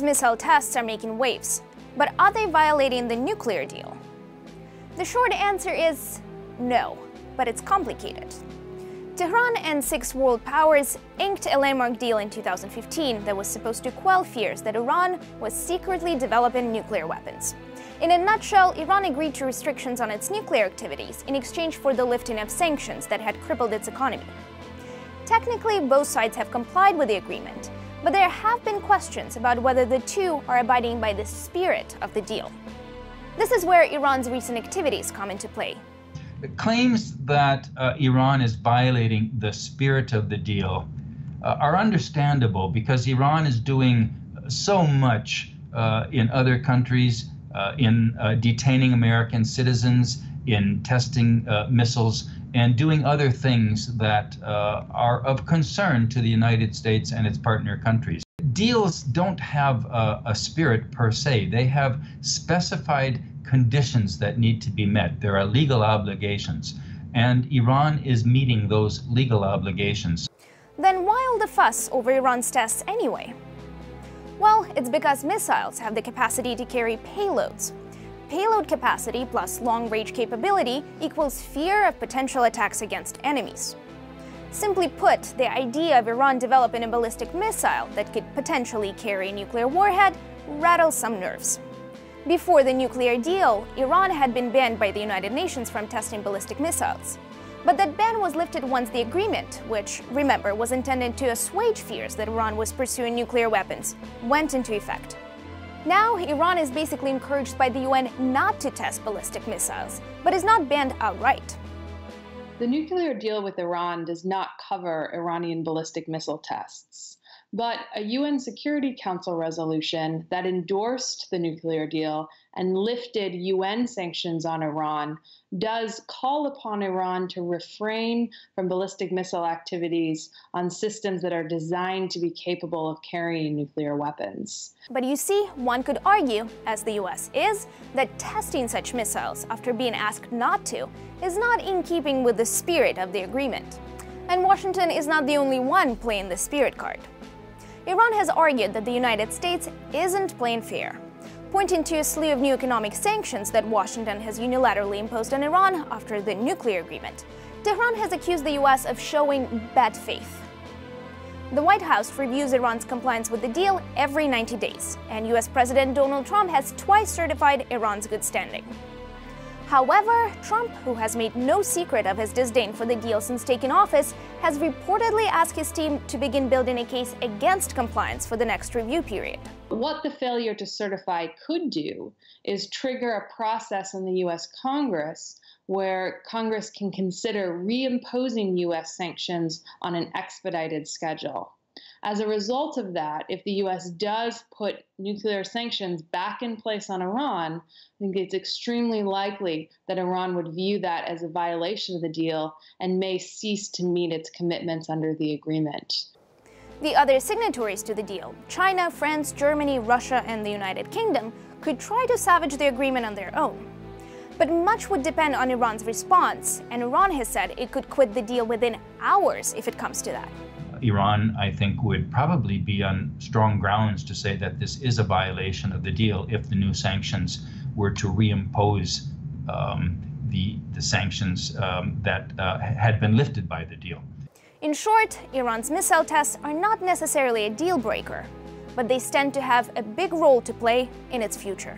missile tests are making waves, but are they violating the nuclear deal? The short answer is no, but it's complicated. Tehran and 6 world powers inked a landmark deal in 2015 that was supposed to quell fears that Iran was secretly developing nuclear weapons. In a nutshell, Iran agreed to restrictions on its nuclear activities in exchange for the lifting of sanctions that had crippled its economy. Technically, both sides have complied with the agreement, but there have been questions about whether the two are abiding by the spirit of the deal. This is where Iran's recent activities come into play. Claims that Iran is violating the spirit of the deal are understandable because Iran is doing so much in other countries, in detaining American citizens, in testing missiles, and doing other things that are of concern to the United States and its partner countries. Deals don't have a spirit per se. They have specified conditions that need to be met. There are legal obligations, and Iran is meeting those legal obligations. Then why all the fuss over Iran's tests anyway? Well, it's because missiles have the capacity to carry payloads. Payload capacity plus long-range capability equals fear of potential attacks against enemies. Simply put, the idea of Iran developing a ballistic missile that could potentially carry a nuclear warhead rattles some nerves. Before the nuclear deal, Iran had been banned by the United Nations from testing ballistic missiles. But that ban was lifted once the agreement, which, remember, was intended to assuage fears that Iran was pursuing nuclear weapons, went into effect. Now, Iran is basically encouraged by the UN not to test ballistic missiles, but is not banned outright. The nuclear deal with Iran does not cover Iranian ballistic missile tests. But a UN Security Council resolution that endorsed the nuclear deal and lifted UN sanctions on Iran does call upon Iran to refrain from ballistic missile activities on systems that are designed to be capable of carrying nuclear weapons. But you see, one could argue, as the US is, that testing such missiles after being asked not to is not in keeping with the spirit of the agreement. And Washington is not the only one playing the spirit card. Iran has argued that the United States isn't playing fair, pointing to a slew of new economic sanctions that Washington has unilaterally imposed on Iran after the nuclear agreement. Tehran has accused the US of showing bad faith. The White House reviews Iran's compliance with the deal every 90 days, and US President Donald Trump has twice certified Iran's good standing. However, Trump, who has made no secret of his disdain for the deal since taking office, has reportedly asked his team to begin building a case against compliance for the next review period. What the failure to certify could do is trigger a process in the US Congress where Congress can consider reimposing US sanctions on an expedited schedule. As a result of that, if the US does put nuclear sanctions back in place on Iran, I think it's extremely likely that Iran would view that as a violation of the deal and may cease to meet its commitments under the agreement. The other signatories to the deal, China, France, Germany, Russia, and the United Kingdom, could try to salvage the agreement on their own. But much would depend on Iran's response, and Iran has said it could quit the deal within hours if it comes to that. Iran, I think, would probably be on strong grounds to say that this is a violation of the deal if the new sanctions were to reimpose the sanctions that had been lifted by the deal. In short, Iran's missile tests are not necessarily a deal breaker, but they stand to have a big role to play in its future.